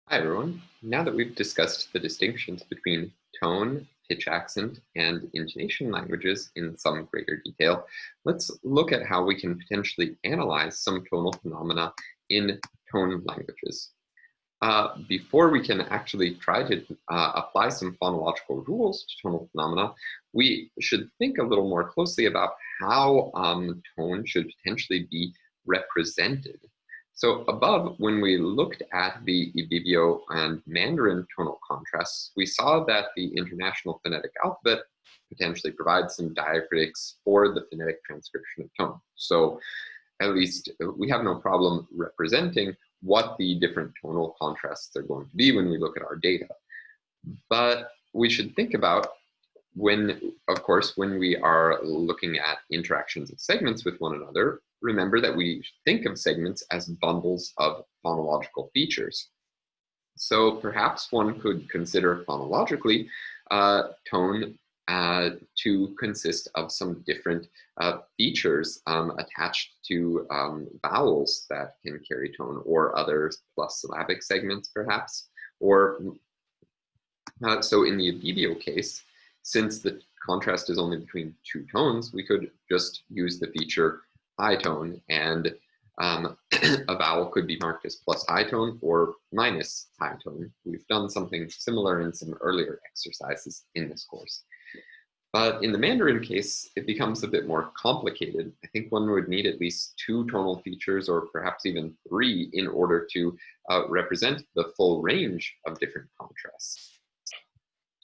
Hi, everyone. Now that we've discussed the distinctions between tone, pitch accent, and intonation languages in some greater detail, let's look at how we can potentially analyze some tonal phenomena in tone languages. Before we can actually try to apply some phonological rules to tonal phenomena, we should think a little more closely about how tone should potentially be represented. So above, when we looked at the Ibibio and Mandarin tonal contrasts, we saw that the International Phonetic Alphabet potentially provides some diacritics for the phonetic transcription of tone. So at least we have no problem representing what the different tonal contrasts are going to be when we look at our data. But we should think about when, of course, when we are looking at interactions of segments with one another, remember that we think of segments as bundles of phonological features. So perhaps one could consider phonologically tone to consist of some different features attached to vowels that can carry tone, or other plus syllabic segments perhaps. Or so in the Ibibio case, since the contrast is only between two tones, we could just use the feature high tone, and a vowel could be marked as plus high tone or minus high tone. We've done something similar in some earlier exercises in this course. But in the Mandarin case, it becomes a bit more complicated. I think one would need at least two tonal features, or perhaps even three, in order to represent the full range of different contrasts.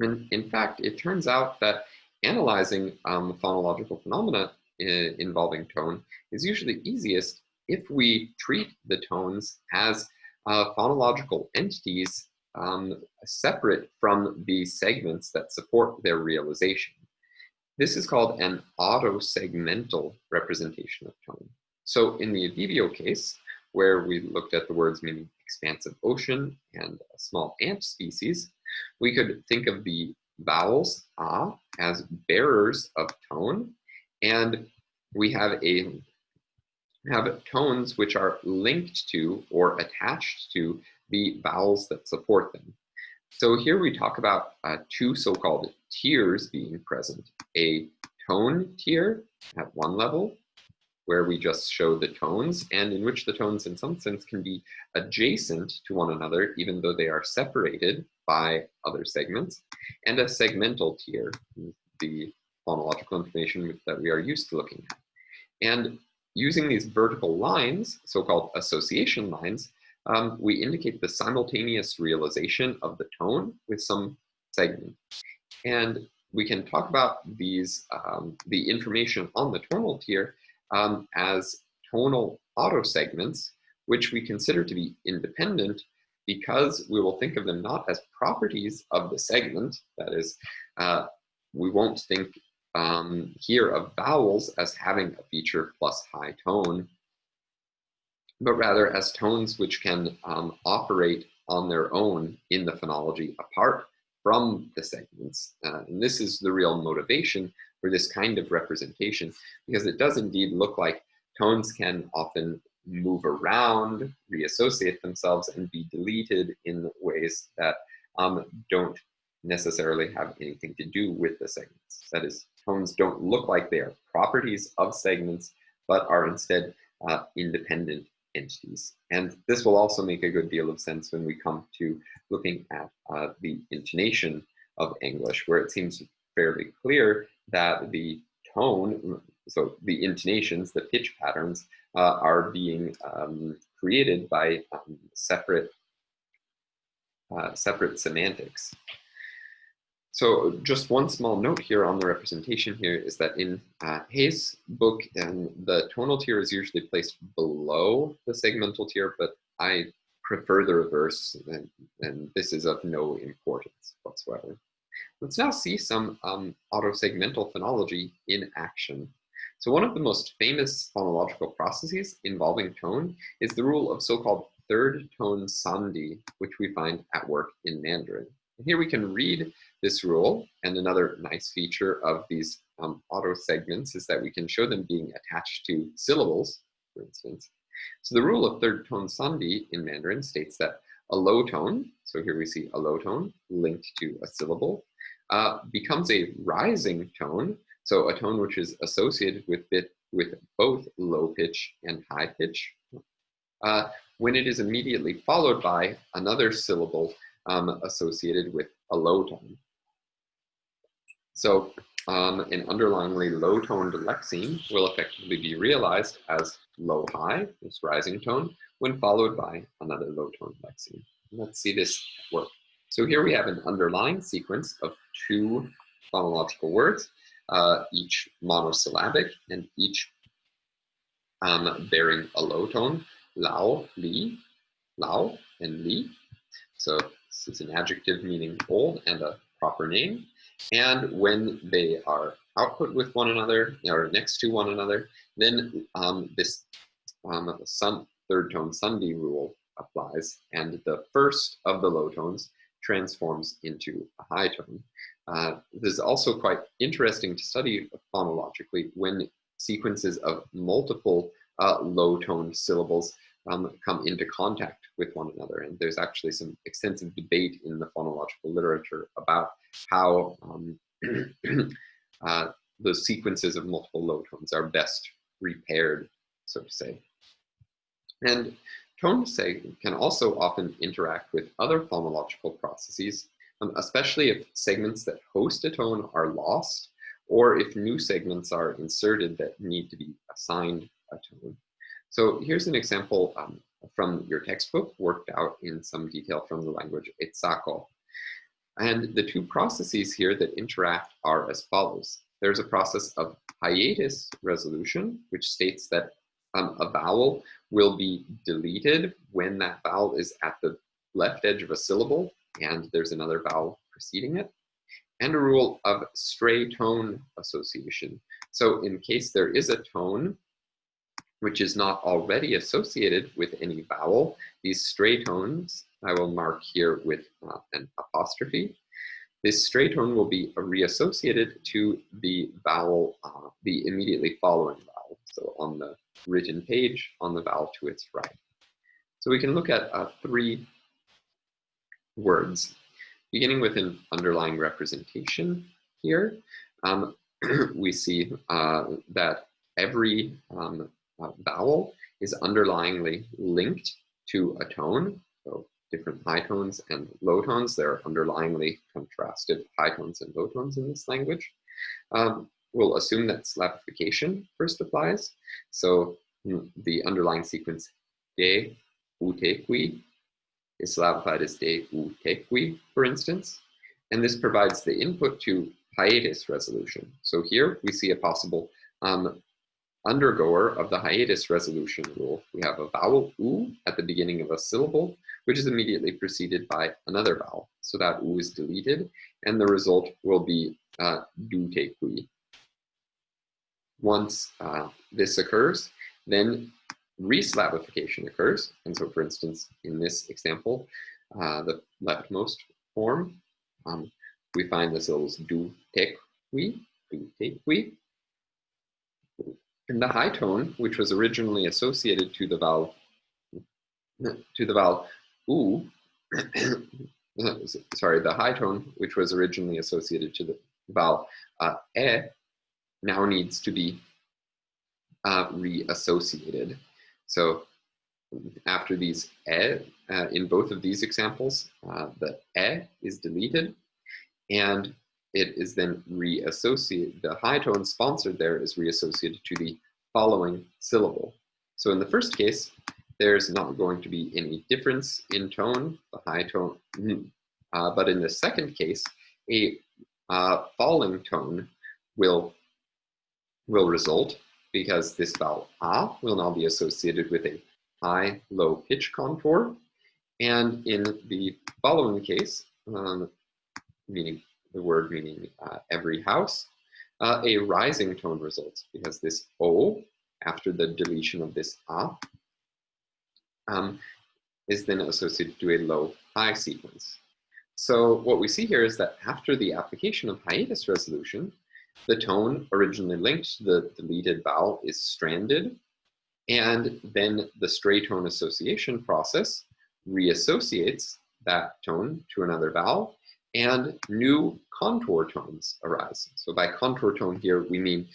And in fact, it turns out that analyzing phonological phenomena involving tone is usually easiest if we treat the tones as phonological entities separate from the segments that support their realization. This is called an autosegmental representation of tone. So in the Ibibio case, where we looked at the words meaning expansive ocean and a small ant species, we could think of the vowels a as bearers of tone, and we have tones which are linked to or attached to the vowels that support them. So here we talk about two so-called tiers being present: a tone tier at one level, where we just show the tones, and in which the tones in some sense can be adjacent to one another, even though they are separated by other segments, and a segmental tier, the phonological information that we are used to looking at. And using these vertical lines, so-called association lines, we indicate the simultaneous realization of the tone with some segment. And we can talk about these, the information on the tonal tier as tonal autosegments, which we consider to be independent because we will think of them not as properties of the segment. That is, we won't think here of vowels as having a feature plus high tone, but rather as tones which can operate on their own in the phonology apart from the segments. And this is the real motivation for this kind of representation, because it does indeed look like tones can often move around, reassociate themselves, and be deleted in ways that don't necessarily have anything to do with the segments. That is, tones don't look like they are properties of segments, but are instead independent entities. And this will also make a good deal of sense when we come to looking at the intonation of English, where it seems fairly clear that the tone, so the intonations, the pitch patterns, are being created by separate semantics. So just one small note here on the representation here is that in Hayes' book, the tonal tier is usually placed below the segmental tier, but I prefer the reverse, and this is of no importance whatsoever. Let's now see some autosegmental phonology in action. So one of the most famous phonological processes involving tone is the rule of so-called third tone sandhi, which we find at work in Mandarin. And here we can read this rule, and another nice feature of these auto segments is that we can show them being attached to syllables, for instance. So the rule of third tone sandhi in Mandarin states that A low tone, so here we see a low tone linked to a syllable, becomes a rising tone, so a tone which is associated with both low pitch and high pitch, when it is immediately followed by another syllable associated with a low tone. So an underlyingly low-toned lexeme will effectively be realized as low-high, this rising tone, when followed by another low-toned lexeme. Let's see this work. So here we have an underlying sequence of two phonological words, each monosyllabic and each bearing a low tone, lao, li, lao, and li. So this is an adjective meaning old and a proper name. And when they are output with one another or next to one another, then this third tone sandhi rule applies, and the first of the low tones transforms into a high tone. This is also quite interesting to study phonologically when sequences of multiple low tone syllables come into contact with one another. And there's actually some extensive debate in the phonological literature about how the sequences of multiple low tones are best repaired, so to say. And tone can also often interact with other phonological processes, especially if segments that host a tone are lost, or if new segments are inserted that need to be assigned a tone. So here's an example from your textbook, worked out in some detail from the language Etsako. And the two processes here that interact are as follows. There's a process of hiatus resolution, which states that a vowel will be deleted when that vowel is at the left edge of a syllable and there's another vowel preceding it, and a rule of stray tone association. So in case there is a tone which is not already associated with any vowel, these stray tones, I will mark here with an apostrophe. This stray tone will be reassociated to the vowel, the immediately following vowel. So on the written page, on the vowel to its right. So we can look at 3 words, beginning with an underlying representation here. We see that every vowel is underlyingly linked to a tone. So different high tones and low tones, there are underlyingly contrasted high tones and low tones in this language. We'll assume that syllabification first applies. So the underlying sequence de, u, te, qui is syllabified as de, u, te, qui, for instance. And this provides the input to hiatus resolution. So here we see a possible undergoer of the hiatus resolution rule. We have a vowel u at the beginning of a syllable, which is immediately preceded by another vowel. So that u is deleted, and the result will be du, te, qui. Once this occurs, then resyllabification occurs. And so, for instance, in this example, the leftmost form, we find the syllables du, te, qui, du, te, qui. And the high tone, which was originally associated to the vowel u, sorry, the high tone, which was originally associated to the vowel e, now needs to be reassociated. So after these e, in both of these examples, the e is deleted, and it is then reassociated. The high tone sponsored there is reassociated to the following syllable. So in the first case, there's not going to be any difference in tone, the high tone, but in the second case, a falling tone will result because this vowel a will now be associated with a high-low pitch contour. And in the following case, meaning the word meaning every house, a rising tone results because this o, after the deletion of this a, is then associated to a low-high sequence. So what we see here is that after the application of hiatus resolution, the tone originally linked to the deleted vowel is stranded, and then the stray tone association process reassociates that tone to another vowel, and new contour tones arise. So by contour tone here, we mean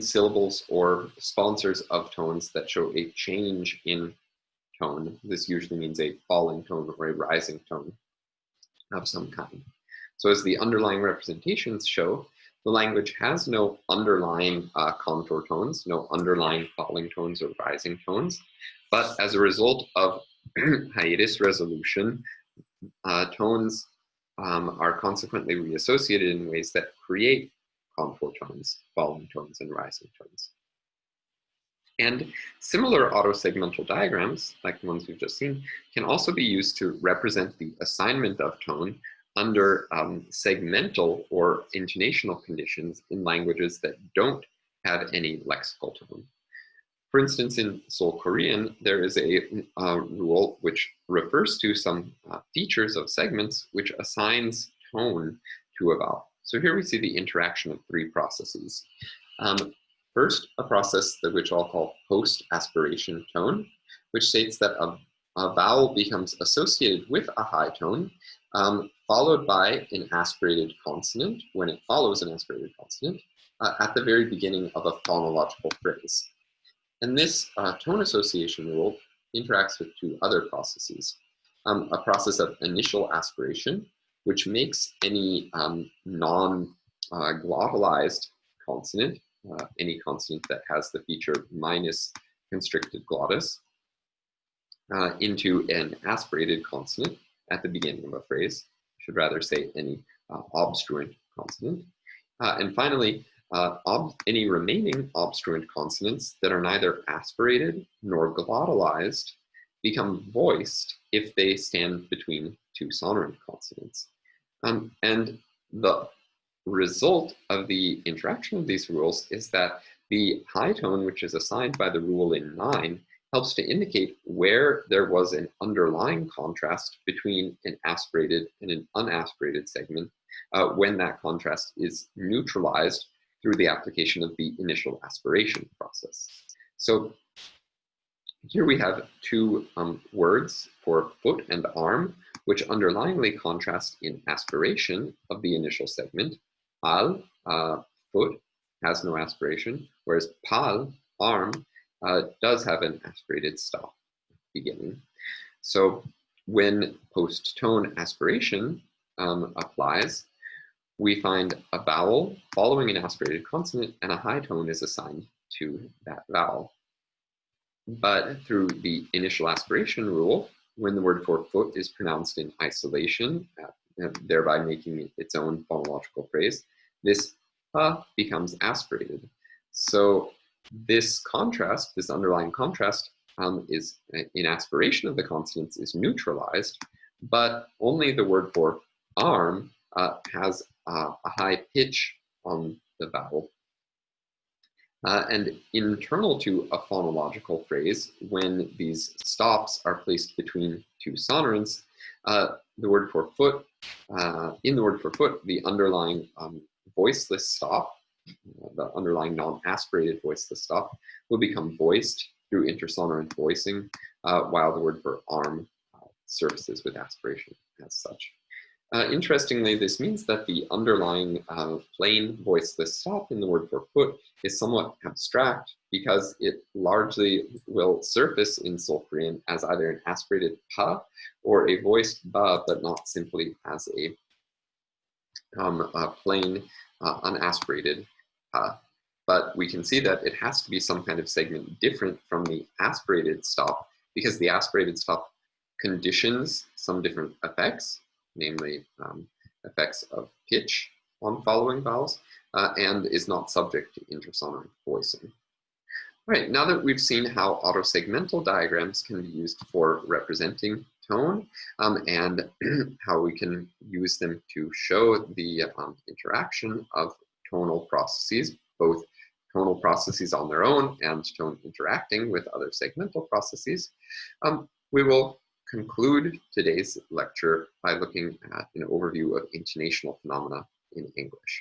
syllables or sponsors of tones that show a change in tone. This usually means a falling tone or a rising tone of some kind. So as the underlying representations show, the language has no underlying contour tones, no underlying falling tones or rising tones, but as a result of hiatus resolution, tones are consequently reassociated in ways that create contour tones, falling tones, and rising tones. And similar autosegmental diagrams, like the ones we've just seen, can also be used to represent the assignment of tone under segmental or intonational conditions in languages that don't have any lexical tone. For instance, in Seoul Korean, there is a rule which refers to some features of segments which assigns tone to a vowel. So here we see the interaction of three processes. First, a process which I'll call post-aspiration tone, which states that a vowel becomes associated with a high tone, followed by an aspirated consonant, when it follows an aspirated consonant, at the very beginning of a phonological phrase. And this tone association rule interacts with two other processes. A process of initial aspiration, which makes any non-glottalized consonant, any consonant that has the feature minus constricted glottis, into an aspirated consonant at the beginning of a phrase. I should rather say any obstruent consonant. And finally, any remaining obstruent consonants that are neither aspirated nor glottalized become voiced if they stand between two sonorant consonants. And the result of the interaction of these rules is that the high tone, which is assigned by the rule in 9, helps to indicate where there was an underlying contrast between an aspirated and an unaspirated segment when that contrast is neutralized through the application of the initial aspiration process. So here we have two words for foot and arm, which underlyingly contrast in aspiration of the initial segment. Al, foot, has no aspiration, whereas pal, arm, does have an aspirated stop beginning. So when post-tone aspiration applies, we find a vowel following an aspirated consonant, and a high tone is assigned to that vowel. But through the initial aspiration rule, when the word for foot is pronounced in isolation, thereby making it its own phonological phrase, this becomes aspirated. So this contrast, this underlying contrast, is in aspiration of the consonants is neutralized, but only the word for arm has a high pitch on the vowel. And internal to a phonological phrase, when these stops are placed between two sonorants, the word for foot, in the word for foot, the underlying voiceless stop, the underlying non-aspirated voiceless stop, will become voiced through intersonorant voicing, while the word for arm surfaces with aspiration as such. Interestingly, this means that the underlying plain voiceless stop in the word for foot is somewhat abstract because it largely will surface in Seoul Korean as either an aspirated pa or a voiced ba, but not simply as a plain unaspirated pa. But we can see that it has to be some kind of segment different from the aspirated stop, because the aspirated stop conditions some different effects, namely effects of pitch on following vowels, and is not subject to intersonorant voicing. All right, now that we've seen how autosegmental diagrams can be used for representing tone, and how we can use them to show the interaction of tonal processes, both tonal processes on their own and tone interacting with other segmental processes, we will conclude today's lecture by looking at an overview of intonational phenomena in English.